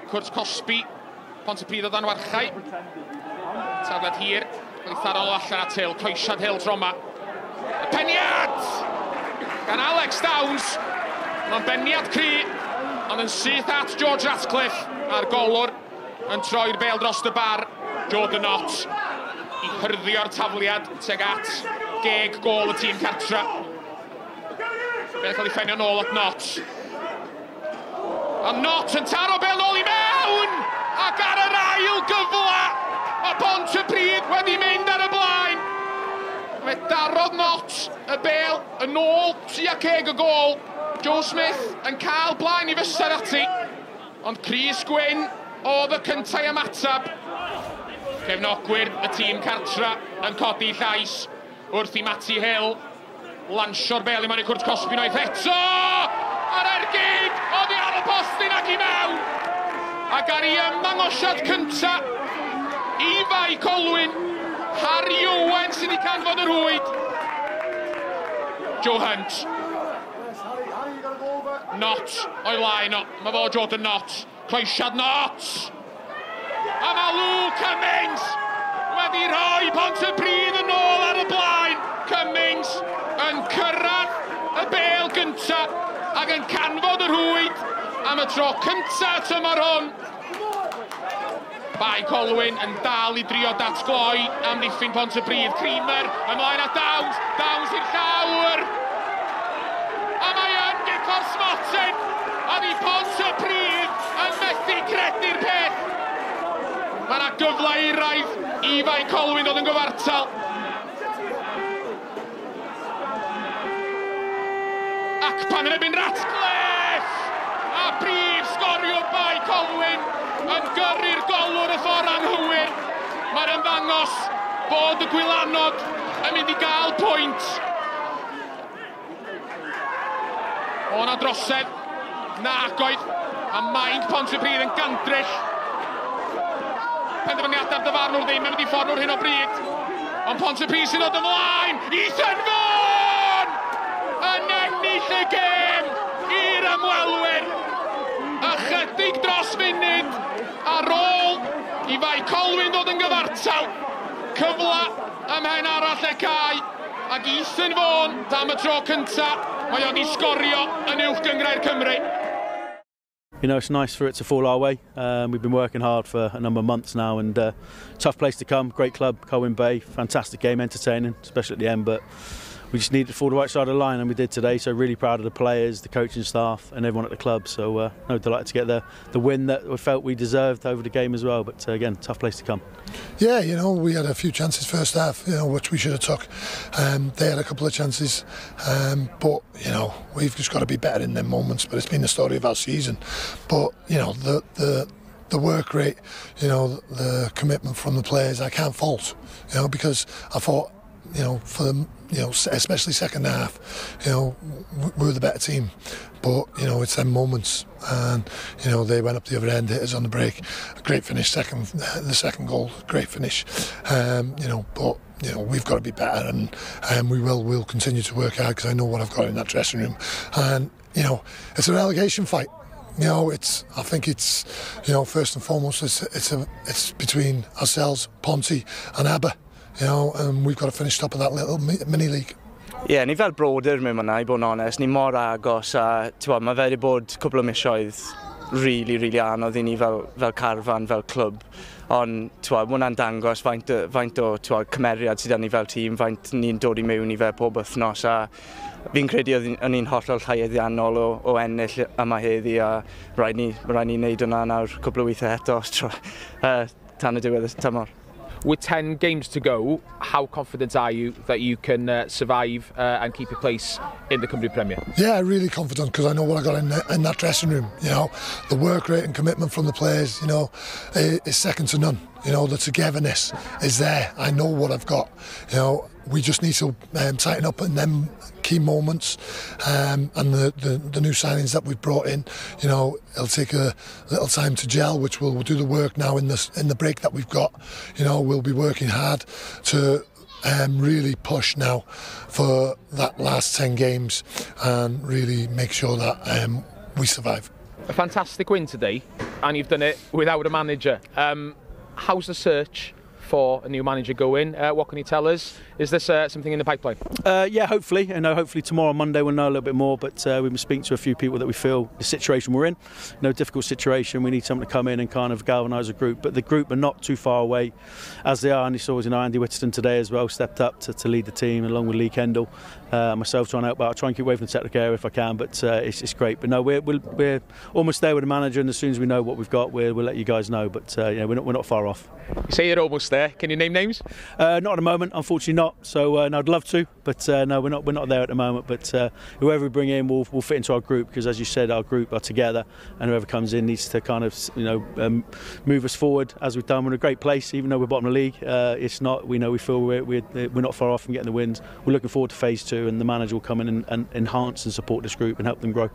Cwrt Cosby, Pontypridd o dan warchau. Tafliad hir, cael ei tharol allan at Hill, coesiad Hill tro yma. Y peniad! Gan Alex Downs. Mae'n beniad cry, ond yn syth at George Ratcliffe a'r golwr yn troi'r bêl dros y bar. Jordan Knott i hyrdio'r tafliad teg at geg gol y tîm cartra. Bêl cael ei ffeinio nôl at Knott. A Knott yn taro bêl nôl i mewn! Ac ar yr ail gyfla, mae Pontypridd wedi mynd ar y blaen. Mae darodd Knott y bêl yn ôl tua ceg y gol. Joe Smith yn cael blaen i fysar ati. Ond Chris Gwyn oedd y cyntaf i ymateb. Cefnogwyr y tîm cartra yn codi llais wrth i Matty Hill lansio'r bêl i mewn i Cwrt Cosby noeth eto! Ar ergyd, oedd hi ar y postyn ac i mewn. Ac ar ei ymddangosiad cynta, i Bae Colwyn, Harry Owen sydd wedi canfod yr hwyd. Joe Hunt. Knott o'i laen o, mae fo Jordan Knott. Cloesiad Knott. A mae Luke Cummings wedi rhoi Pontypridd yn ôl ar y blaen. Cummings yn cyrraedd y bêl gynta ac yn canfod yr hwyd am y tro cynta tymor hwn. Bae Colwyn yn dal i drio datgloi am ddiffyn Pontypridd. Creamer ymlaen at Downs. Downs i'r llawr. A mae yn Giccor Smotin. A di Pontypridd yn methu credu'r peth. Mae yna gyfle i raidd i Bae Colwyn dod yn gyfartal. Ac pan yn ebyn Ratcliffe! A brif sgorio Bae Colwyn yn gyrru'r golwr y ffordd anghywir. Mae'n ymddangos bod y gwylanod yn mynd i gael pwynt. O na drosedd, nag oedd, a maint Pontypridd yn gandryll. Penderfyniadau'r dyfarnwr ddim yn mynd i ffordd nhw'r hyn o bryd. Ond Pontypridd sy'n dod ymlaen, Ethan Vaughan! Yn ennill y gêm i'r ymwelwyr. A chydig dros munud ar ôl i Bae Colwyn dod yn gyfartal. Cyfla ym mhen arall y cae. Ac Ethan Vaughan, am y tro cynta, mae o'n i sgorio yn uwch gyngrair Cymru. You know, it's nice for it to fall our way. We've been working hard for a number of months now, and tough place to come. Great club, Colwyn Bay. Fantastic game, entertaining, especially at the end. But we just needed to fall the right side of the line, and we did today. So really proud of the players, the coaching staff, and everyone at the club. So delighted to get the win that we felt we deserved over the game as well. But again, tough place to come. Yeah, you know, we had a few chances first half, you know, which we should have took. They had a couple of chances, but you know, we've just got to be better in them moments. But it's been the story of our season. But you know, the work rate, you know, the commitment from the players, I can't fault. You know, because I thought, you know, for them, you know, especially second half, you know, we were the better team. But, you know, it's them moments. And, you know, they went up the other end, hit us on the break. A great finish, the second goal, great finish. You know, but, you know, we've got to be better, and we'll continue to work hard, because I know what I've got in that dressing room. And, you know, it's a relegation fight. You know, I think it's, you know, first and foremost, it's between ourselves, Ponty and Aber. You know, and we've got to finish top of that little mini-league. Yeah, ni fel brodyr mewn hwnna, i bod yn onest, ni mor agos, a mae fe wedi bod cwbl o misoedd really anodd i ni fel carfan, fel clwb. Ond mae hwnna'n dangos faint o cymeriad sydd ni fel tîm, faint ni'n dod i mewn i fe pob wythnos, a fi'n credu oedd ni'n hollol llaieddiannol o ennill yma heddi, a rhaid ni wneud hwnna nawr cwbl o weithiau eto tan y diwedd y tymor. With 10 games to go, how confident are you that you can survive and keep your place in the Cymru Premier? Yeah, really confident, because I know what I got in that dressing room. You know, the work rate and commitment from the players, you know, is second to none. You know, the togetherness is there. I know what I've got. You know, we just need to tighten up in them key moments, and the new signings that we've brought in. You know, it'll take a little time to gel, which we'll do the work now in the break that we've got. You know, we'll be working hard to really push now for that last 10 games and really make sure that we survive. A fantastic win today. and you've done it without a manager. How's the search for a new manager going? What can you tell us? Is this something in the pipeline? Yeah, hopefully. Hopefully tomorrow, Monday, we'll know a little bit more. But we've been speaking to a few people that we feel the situation we're in. Difficult situation. We need someone to come in and kind of galvanise the group. But the group are not too far away, as they are. And you saw, Andy Whitterton today as well stepped up to lead the team along with Lee Kendall. Myself trying to help out. I'll try and keep away from the technical area if I can. But it's great. But no, we're almost there with the manager, and as soon as we know what we've got, we'll let you guys know. But we're not far off. You say you're almost there. Can you name names? Not at the moment, unfortunately not. So no, I'd love to, but no, we're not there at the moment. But whoever we bring in will fit into our group, because as you said, our group are together, and whoever comes in needs to kind of move us forward as we've done. We're in a great place, even though we're bottom of the league. It's not. We feel we're not far off from getting the wins. We're looking forward to phase 2, and the manager will come in and enhance and support this group and help them grow.